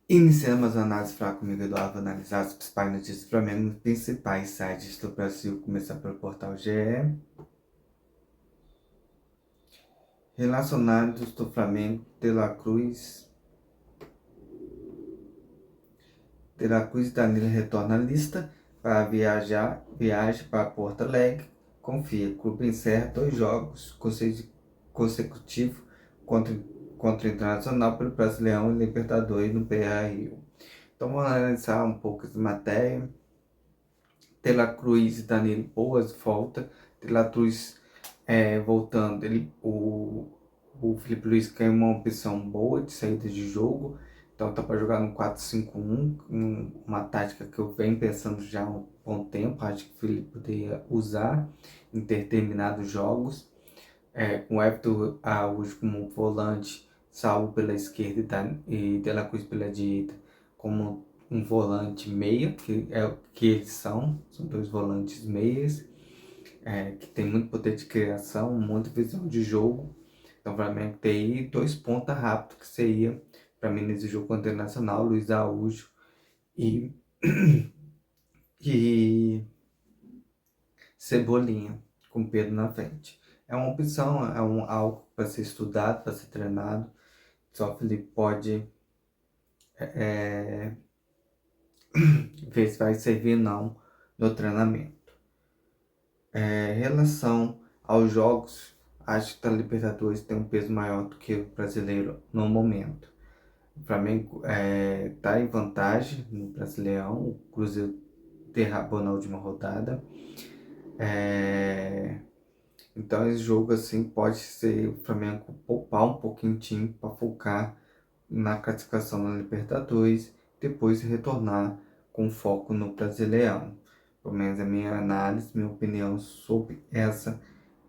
Iniciamos a análise fraca comigo, Eduardo, vou analisar as principais notícias do Flamengo nos principais sites do Brasil, começar pelo portal GE. Relacionados do Flamengo, De La Cruz e Danilo retorna à lista para viagem para Porto Alegre. Confia, o clube encerra 2 jogos consecutivos contra, contra o Internacional pelo Brasileirão e Libertadores no Beira-Rio. Então vamos analisar um pouco essa matéria. De La Cruz e Danilo boas volta. De La Cruz voltando, o Felipe Luiz ganha uma opção boa de saída de jogo. Então tá para jogar no 4-5-1, uma tática que eu venho pensando já há um bom tempo. Acho que o Felipe poderia usar em determinados jogos. Com o Everton Araújo como volante, Saul pela esquerda e De La Cruz pela direita como um volante meia, que é o que eles são 2 volantes meias, que tem muito poder de criação, muita visão de jogo. Então o Flamengo tem aí 2 pontas rápidos, que seria, para mim, nesse jogo contra o Internacional, Luiz Araújo e, e Cebolinha, com Pedro na frente. É uma opção, algo para ser estudado, para ser treinado. Só o Felipe pode é, ver se vai servir ou não no treinamento. Em relação aos jogos, acho que a Libertadores tem um peso maior do que o brasileiro no momento. O Flamengo está em vantagem no Brasileirão, o Cruzeiro derrapou na última rodada. Então esse jogo assim pode ser o Flamengo poupar um pouquinho o time para focar na classificação na Libertadores, depois retornar com foco no Brasileirão. Pelo menos a minha análise, minha opinião sobre essa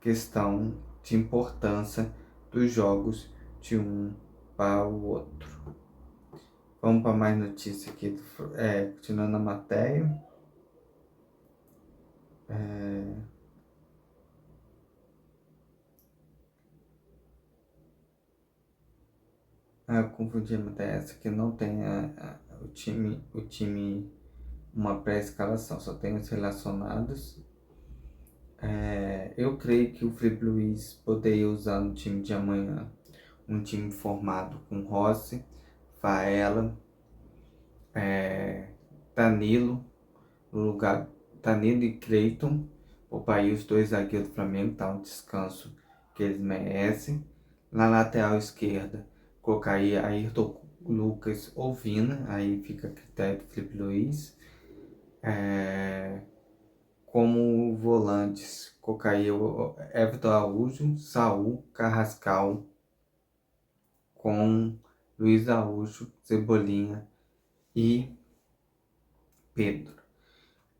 questão de importância dos jogos de um para o outro. Vamos para mais notícias aqui, continuando a matéria. Eu confundi a matéria, essa que não tem o time uma pré-escalação, só tem os relacionados. Eu creio que o Felipe Luiz poderia usar no time de amanhã um time formado com Rossi, Faela, Danilo, no lugar Danilo e Cleiton, poupar aí os 2 zagueiros do Flamengo, tá um descanso que eles merecem. Na lateral esquerda, colocar aí Ayrton Lucas ou Vina, aí fica a critério do Felipe Luiz. Como volantes, colocar aí o Everton Araújo, Saul, Carrascal, com Luiz Araújo, Cebolinha e Pedro.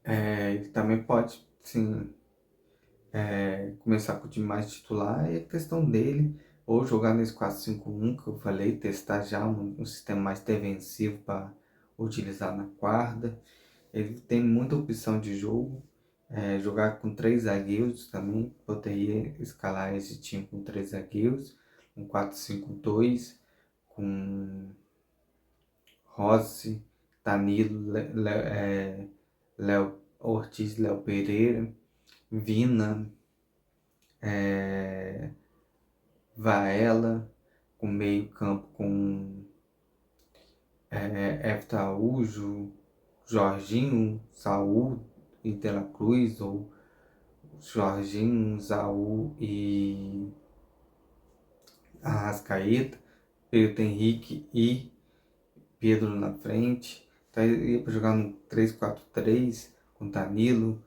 Ele também pode, sim, começar com o time mais titular, e a questão dele, ou jogar nesse 4-5-1 que eu falei, testar já um sistema mais defensivo para utilizar na quarta. Ele tem muita opção de jogo, jogar com 3 zagueiros também, poderia escalar esse time com 3 zagueiros, um 4-5-2, com Rossi, Danilo, Léo Ortiz, Léo Pereira, Vina, Vaela, com meio campo com Everton Araújo, Jorginho, Saul e De La Cruz, ou Jorginho, Saul e Arrascaeta, Pedro Henrique e Pedro na frente. Então ele ia para jogar no 3-4-3 com Danilo,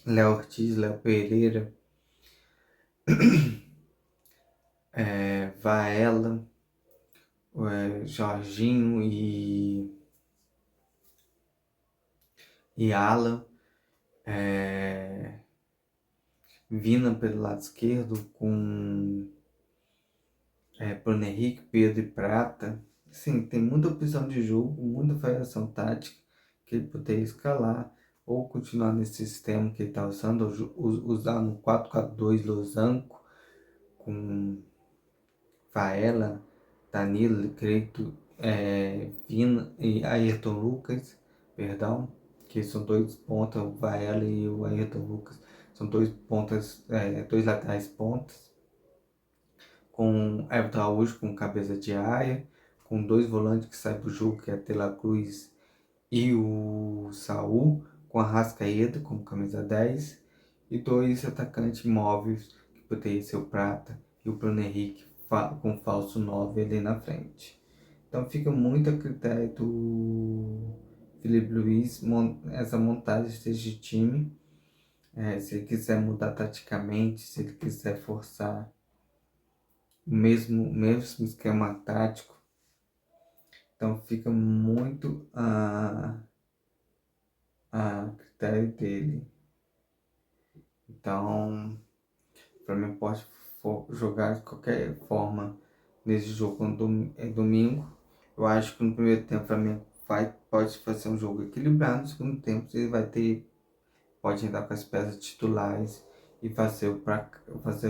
Léo Ortiz, Léo Pereira, Vaela, Jorginho e Alan, Vina pelo lado esquerdo com Bruno Henrique, Pedro e Prata. Sim, tem muita opção de jogo, muita variação tática que ele poderia escalar ou continuar nesse sistema que ele está usando, usar no 4-4-2 losango com Faela, Danilo, Creito, Vina e Ayrton Lucas, perdão, que são dois pontas, o Varela e o Ayrton Lucas, são dois pontas, dois laterais pontas, com Everton Araújo com cabeça de área, com dois volantes que saem do jogo, que é a De La Cruz e o Saul, com a Arrascaeta como camisa 10, e dois atacantes móveis, que poderia ser o Prata e o Bruno Henrique, com falso 9 ali na frente. Então fica muito a critério do Felipe Luiz essa montagem desse time. Se ele quiser mudar taticamente, se ele quiser forçar o mesmo esquema tático, então fica muito a critério dele. Então, o Flamengo pode jogar de qualquer forma nesse jogo é domingo. Eu acho que no primeiro tempo o Flamengo pode fazer um jogo equilibrado. No segundo tempo ele pode entrar com as peças titulares e fazer o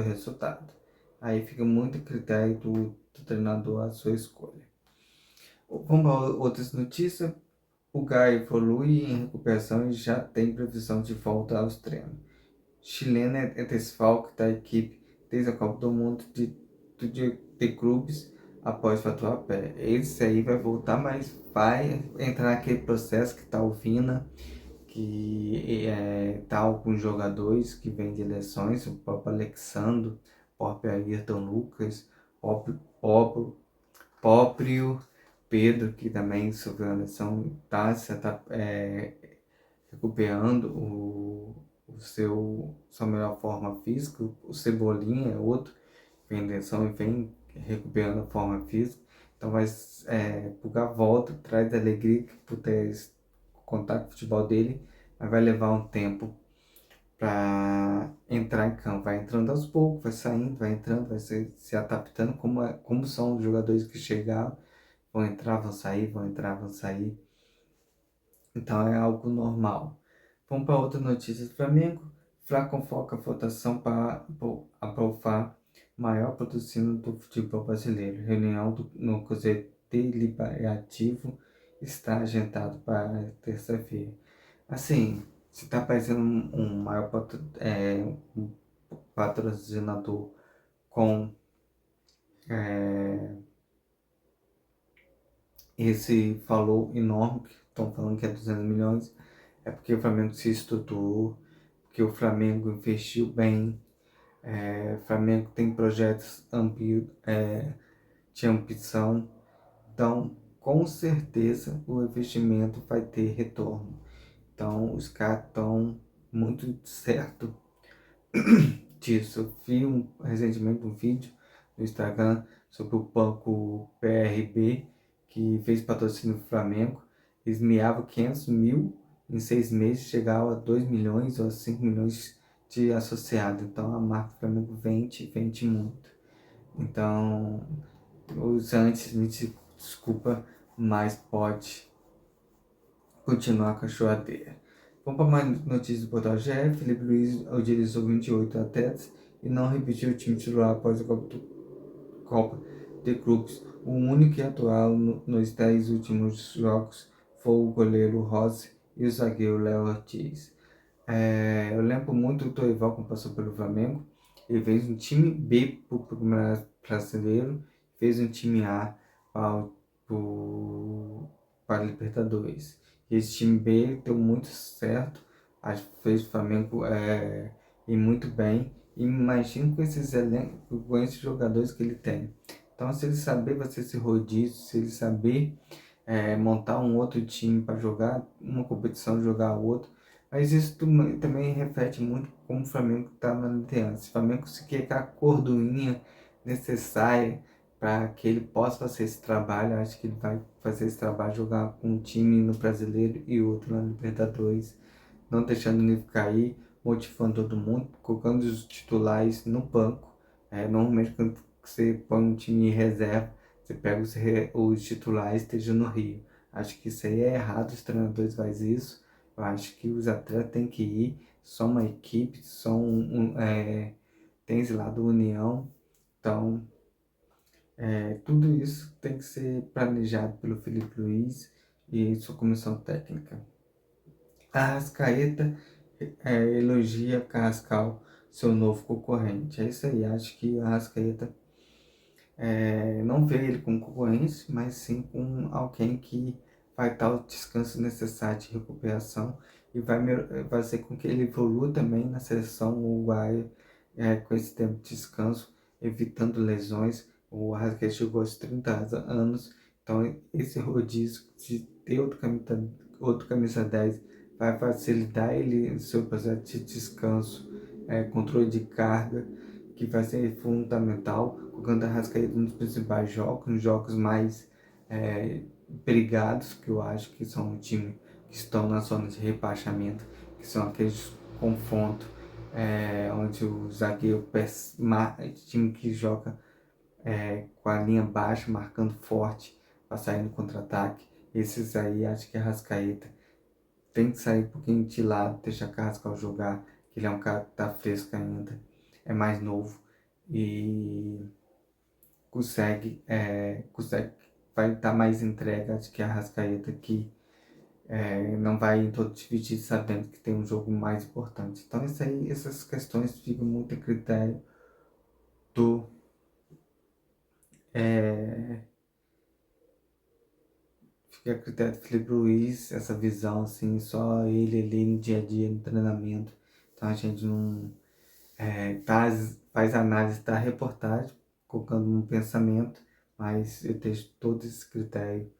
resultado. Aí fica muito a critério do treinador a sua escolha. Vamos para outras notícias. O Gá evolui em recuperação e já tem previsão de volta aos treinos. Chilena é desfalque da equipe desde a Copa do Mundo de clubes após fraturar a pé. Esse aí vai voltar, mas vai entrar naquele processo que tá o Vina, que tá alguns jogadores que vêm de lesões, o próprio Alexandre, o próprio Ayrton Lucas, o próprio Pedro, que também sofreu uma lesão, tá recuperando sua melhor forma física. O Cebolinha é outro, vem lesão e vem recuperando a forma física. Então vai Pulgar volta, traz alegria por ter contato com o futebol dele, mas vai levar um tempo para entrar em campo. Vai entrando aos poucos, vai saindo, vai entrando, vai se adaptando como são os jogadores que chegaram, vão entrar, vão sair, vão entrar, vão sair. Então é algo normal. Vamos para outra notícia do Flamengo. Fla convoca a votação para aprovar maior patrocínio do futebol brasileiro. Reunião no Conselho Deliberativo está agendado para terça-feira. Assim, se está aparecendo um maior um patrocinador com é, esse valor enorme, que estão falando que é 200 milhões, é porque o Flamengo se estruturou, porque o Flamengo investiu bem, o Flamengo tem projetos de ambição, então com certeza o investimento vai ter retorno. Então os caras estão muito certo disso. Eu vi recentemente um vídeo no Instagram sobre o banco PRB, que fez patrocínio do Flamengo. Eles meavam 500 mil em 6 meses, chegava a 2 milhões ou a 5 milhões de associados. Então a marca Flamengo vende muito. Então, os antes, me desculpa, mas pode continuar com a choradeira. Vamos para mais notícias do Portal GE. Felipe Luiz utilizou 28 atletas e não repetiu o time titular após a Copa de Clubes. O único que atuou nos 10 últimos jogos foi o goleiro Rossi e o zagueiro Léo Ortiz. Eu lembro muito do Dorival quando passou pelo Flamengo. Ele fez um time B para o Campeonato Brasileiro, fez um time A para a Libertadores. E esse time B deu muito certo, acho que fez o Flamengo ir muito bem. E imagina com esses elencos, com esses jogadores que ele tem. Então, se ele saber fazer esse rodízio, se ele saber montar um outro time para jogar uma competição, jogar outra. Mas isso também reflete muito como o Flamengo está na liderança. Se o Flamengo conseguir aquela cordoinha necessária para que ele possa fazer esse trabalho, acho que ele vai fazer esse trabalho, jogar com um time no Brasileiro e outro na Libertadores, não deixando o nível cair, motivando todo mundo, colocando os titulares no banco. Normalmente quando você põe um time em reserva, você pega os titulares esteja no Rio. Acho que isso aí é errado, os treinadores fazem isso. Eu acho que os atletas têm que ir, são uma equipe, tem esse lado união. Então, Tudo isso tem que ser planejado pelo Felipe Luiz e sua comissão técnica. A Arrascaeta elogia Carrascal, seu novo concorrente. É isso aí, acho que a Arrascaeta não vê ele como concorrente, mas sim com alguém que vai dar o descanso necessário de recuperação e vai fazer com que ele evolua também na seleção uruguaia com esse tempo de descanso, evitando lesões. O Arrascaeta chegou aos 30 anos, então esse rodízio de ter outro camisa 10 vai facilitar ele seu processo de descanso, controle de carga, que vai ser fundamental, colocando a Arrascaeta nos principais jogos, nos jogos mais brigados, que eu acho que são os times que estão na zona de rebaixamento, que são aqueles confrontos onde o zagueiro, time que joga com a linha baixa, marcando forte para sair no contra-ataque. Esses aí, acho que a Arrascaeta tem que sair um pouquinho de lado, deixar Carrascal jogar, que ele é um cara que tá fresco ainda, é mais novo e consegue, vai dar mais entrega, acho que a Arrascaeta que não vai em todo dividir sabendo que tem um jogo mais importante. Então isso aí, essas questões ficam muito a critério do é, fica a critério do Felipe Luiz, essa visão assim, só ele ali no dia a dia, no treinamento. Então a gente não faz análise da reportagem, colocando um pensamento, mas eu deixo todo esse critério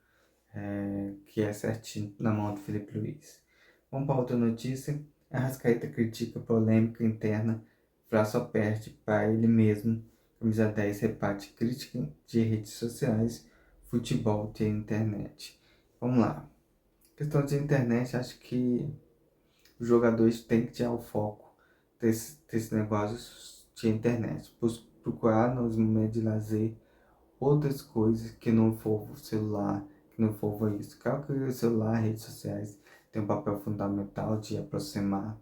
que é certinho na mão do Felipe Luiz. Vamos para outra notícia. A Arrascaeta critica polêmica interna, Fla só perde para ele mesmo. Camisa 10 rebate crítica de redes sociais, futebol e internet. Vamos lá. Questão de internet, acho que os jogadores têm que tirar o foco desse negócio de internet. Procurar nos momentos de lazer outras coisas que não envolvam o celular, que não envolvam isso. Claro que o celular, redes sociais, tem um papel fundamental de aproximar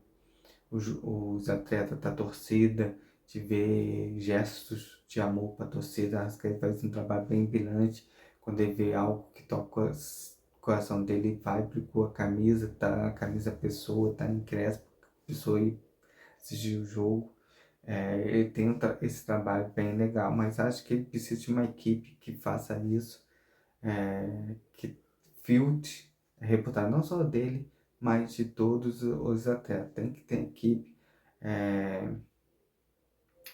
os atletas da torcida, de ver gestos de amor para a torcida. Acho que ele faz um trabalho bem brilhante quando ele vê algo que toca o coração dele, vai com a camisa, tá a camisa pessoa, tá em Crespo, a pessoa ir assistir o jogo. Ele tem esse trabalho bem legal, mas acho que ele precisa de uma equipe que faça isso, que filtre a reportagem não só dele, mas de todos os atletas. Tem que ter equipe. é,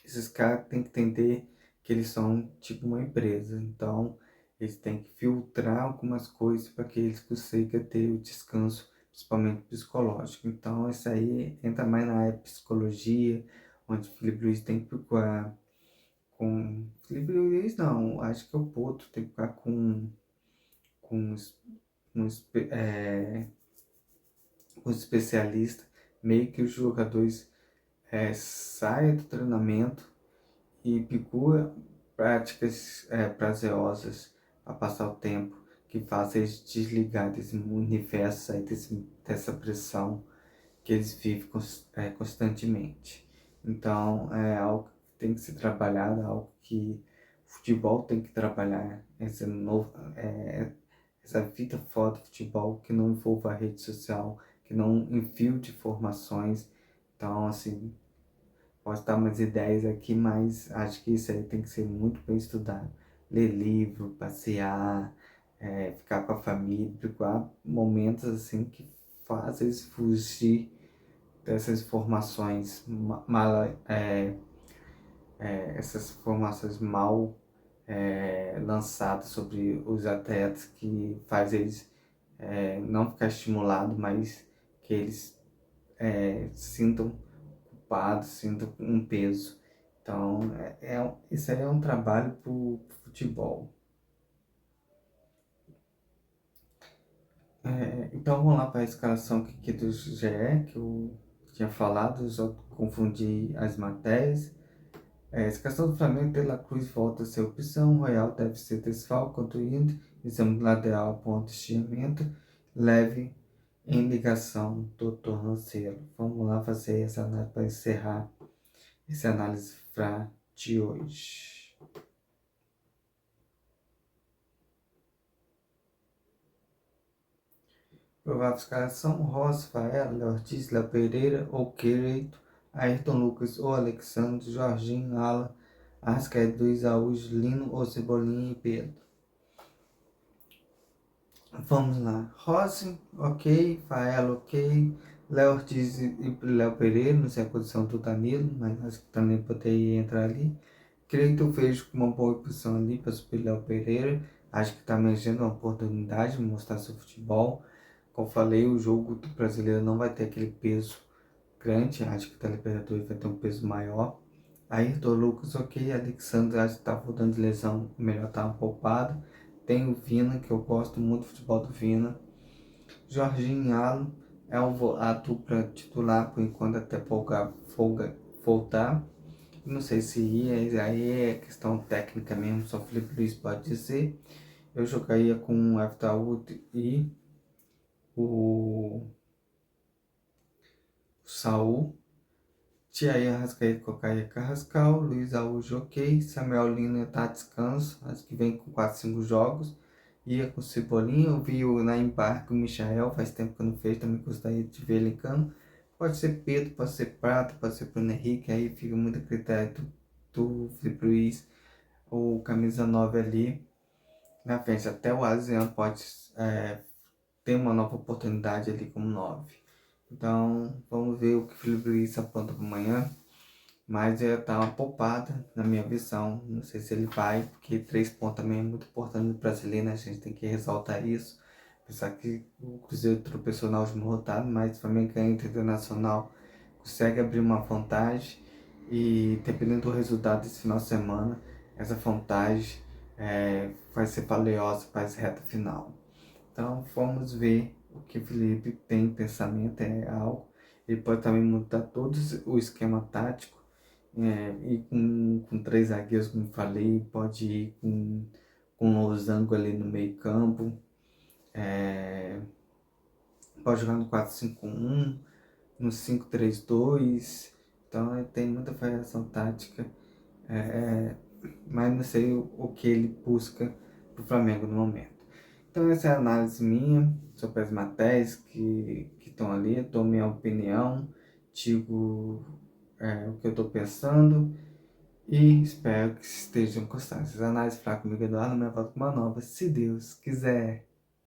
Esses caras têm que entender que eles são tipo uma empresa, então eles têm que filtrar algumas coisas para que eles consigam ter o descanso, principalmente psicológico. Então isso aí entra mais na área de psicologia, onde o Felipe Luiz tem que procurar com... Felipe Luiz não, acho que é o Poto, tem que procurar com, os- com, espe- é, com os especialistas, meio que os jogadores saiam do treinamento e procura práticas prazerosas para passar o tempo, que faça eles desligar desse universo aí, dessa pressão que eles vivem constantemente. Então, é algo que tem que ser trabalhado, é algo que o futebol tem que trabalhar, essa vida fora do futebol que não envolva a rede social, que não infiltre informações. Então, assim, posso dar umas ideias aqui, mas acho que isso aí tem que ser muito bem estudado. Ler livro, passear, ficar com a família, procurar momentos assim que fazem eles fugir dessas informações essas informações mal lançadas sobre os atletas que faz eles não ficar estimulados, mas que eles sintam culpados, sintam um peso. Então, isso aí é um trabalho para o futebol. Então, vamos lá para a escalação aqui do GE, que eu tinha falado, só confundi as matérias. Escalação do Flamengo, De La Cruz volta a ser opção, Royal deve ser desfalque contra o Inter, exame lateral, ponto, estiramento, leve em ligação do tornozelo. Vamos lá fazer essa análise para encerrar. Essa análise de hoje. Provável escalação: Rossi, Faela, Léo Ortiz, Léo Pereira ou Quereito, Ayrton Lucas ou Alexandre, Jorginho, Alan, Arrascaeta, Luiz Araújo, Lino ou Cebolinha e Pedro. Vamos lá. Rossi, ok. Faela, ok. Léo Ortiz e Léo Pereira, não sei a posição do Danilo, mas acho que também poderia entrar ali. Creio que eu vejo uma boa opção ali para subir Léo Pereira. Acho que está merecendo uma oportunidade de mostrar seu futebol. Como falei, o jogo do brasileiro não vai ter aquele peso grande. Acho que o Libertadores vai ter um peso maior. Ayrton Lucas, ok. Alexandre, acho que está voltando de lesão. Melhor estar poupado. Tem o Vina, que eu gosto muito do futebol do Vina. Jorginho e Alan é a dupla titular por enquanto até voltar. Não sei se ia, aí é questão técnica mesmo, só o Felipe Luiz pode dizer. Eu jogaria com o Eftaúd e o Saul. Thiago Arrascaeta colocaria Carrascal, Luiz Araújo ok, Samuel Lino tá a descanso, acho que vem com 4, 5 jogos. Ia com o Cebolinha, eu vi na embarque o Michael, faz tempo que eu não vejo, também gostaria de ver ele em campo. Pode ser Pedro, pode ser Prata, pode ser Bruno Henrique, aí fica muito a critério do Felipe Luiz, ou camisa 9 ali na frente. Até o Asian pode ter uma nova oportunidade ali como 9. Então, vamos ver o que o Felipe Luiz apronta para amanhã. Mas tá uma poupada, na minha visão. Não sei se ele vai, porque 3 pontos também é muito importante no brasileiro, né? A gente tem que ressaltar isso. Apesar que o Cruzeiro tropeçou na última rodada, mas o Flamengo ganha internacional, consegue abrir uma vantagem. E dependendo do resultado desse final de semana, essa vantagem vai ser valiosa para essa reta final. Então vamos ver o que o Felipe tem em pensamento, é algo. Ele pode também mudar todo o esquema tático, ir com 3 zagueiros, como falei, pode ir com um losango ali no meio campo, pode jogar no 4-5-1, no 5-3-2, então ele tem muita variação tática, mas não sei o que ele busca para o Flamengo no momento. Então essa é a análise minha sobre as matérias que estão ali, eu dou minha opinião, digo o que eu estou pensando e espero que estejam gostando. Essas análises falar comigo, Eduardo, minha volta com uma nova, se Deus quiser.